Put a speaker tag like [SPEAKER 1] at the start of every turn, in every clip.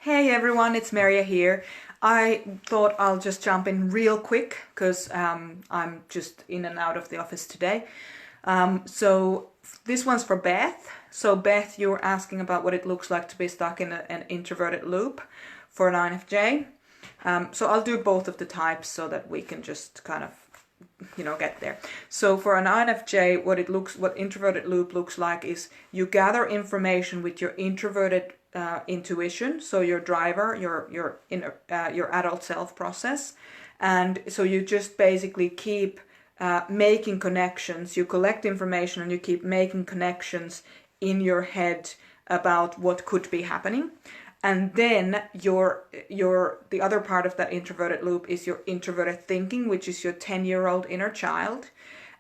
[SPEAKER 1] Hey everyone, it's Maria here. I thought I'll just jump in real quick because I'm just in and out of the office today. So this one's for Beth. So Beth, you were asking about what it looks like to be stuck in an introverted loop for an INFJ. So I'll do both of the types so that we can just kind of get there. So for an INFJ, what introverted loop looks like is you gather information with your introverted intuition, so your driver, your adult self process, and so you just basically keep making connections. You collect information and you keep making connections in your head about what could be happening. And then the other part of that introverted loop is your introverted thinking, which is your 10-year-old inner child.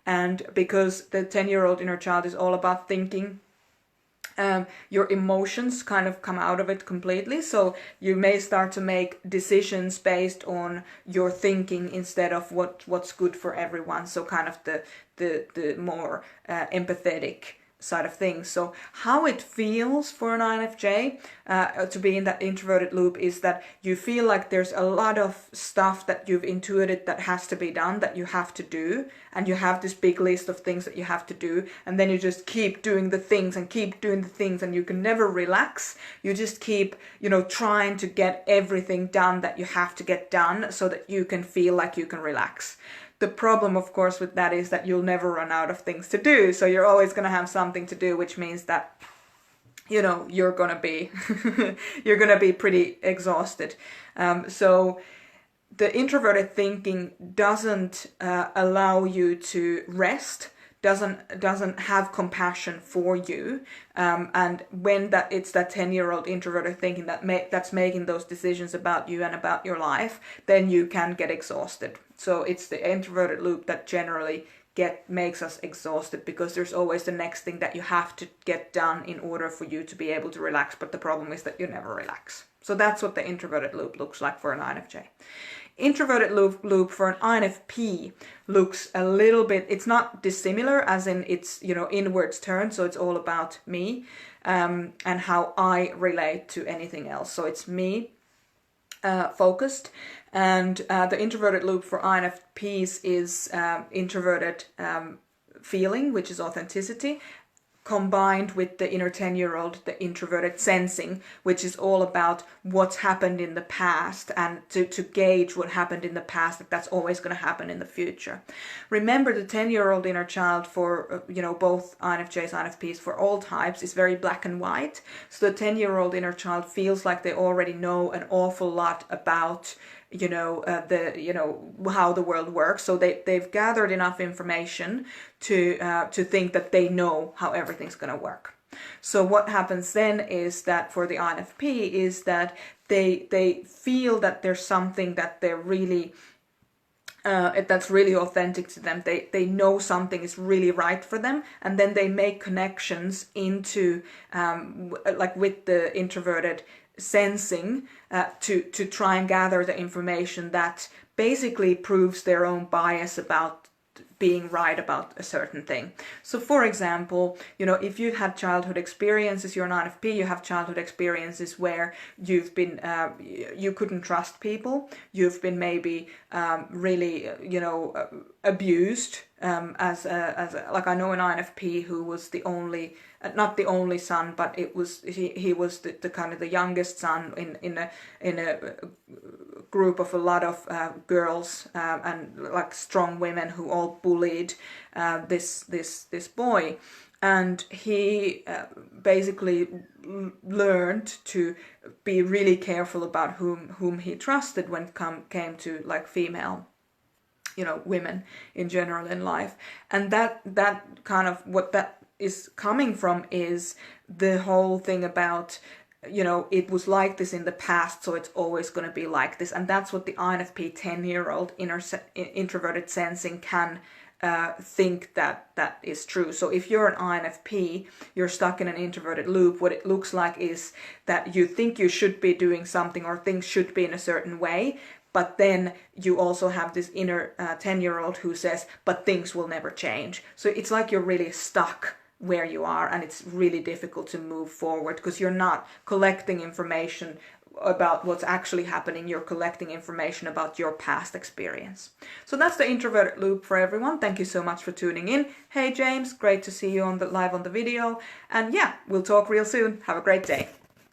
[SPEAKER 1] And because the 10-year-old inner child is all about thinking, your emotions kind of come out of it completely. So you may start to make decisions based on your thinking instead of what's good for everyone. So kind of the more empathetic side of things. So how it feels for an INFJ to be in that introverted loop is that you feel like there's a lot of stuff that you've intuited that has to be done, that you have to do, and you have this big list of things that you have to do, and then you just keep doing the things and keep doing the things, and you can never relax. You just keep, trying to get everything done that you have to get done so that you can feel like you can relax. The problem, of course, with that is that you'll never run out of things to do. So you're always going to have something to do, which means that, you're going to be, you're going to be pretty exhausted. So the introverted thinking doesn't allow you to rest, doesn't have compassion for you, and when it's that 10-year-old introverted thinking that's making those decisions about you and about your life, then you can get exhausted. So it's the introverted loop that generally makes us exhausted, because there's always the next thing that you have to get done in order for you to be able to relax. But the problem is that you never relax. So that's what the introverted loop looks like for an INFJ. Introverted loop for an INFP looks a little bit, it's not dissimilar, as in it's, inwards turned, so it's all about me and how I relate to anything else. So it's me focused. And the introverted loop for INFPs is introverted feeling, which is authenticity, combined with the inner 10-year-old, the introverted sensing, which is all about what's happened in the past and to gauge what happened in the past, that's always going to happen in the future. Remember, the 10-year-old inner child for, both INFJs, INFPs, for all types, is very black and white. So the 10-year-old inner child feels like they already know an awful lot about how the world works. So they've gathered enough information to think that they know how everything's going to work. So what happens then is that for the INFP is that they feel that there's something that they're really that's really authentic to them. They know something is really right for them, and then they make connections into like with the introverted sensing to try and gather the information that basically proves their own bias about being right about a certain thing. So for example, if you've had childhood experiences, you're an INFP, you have childhood experiences where you've been you couldn't trust people, you've been maybe really abused as like, I know an INFP who was the only, not the only son, but he was the kind of the youngest son in a group of a lot of girls and like strong women who all bullied this boy. And he basically learned to be really careful about whom he trusted when it came to like female women in general in life. And that kind of what that is coming from is the whole thing about it was like this in the past, so it's always going to be like this. And that's what the INFP 10-year-old introverted sensing can think that is true. So if you're an INFP, you're stuck in an introverted loop. What it looks like is that you think you should be doing something, or things should be in a certain way, but then you also have this inner 10-year-old who says, but things will never change. So it's like you're really stuck where you are, and it's really difficult to move forward because you're not collecting information about what's actually happening. You're collecting information about your past experience. So that's the introverted loop for everyone. Thank you so much for tuning in. Hey James, great to see you live on the video. And yeah, we'll talk real soon. Have a great day.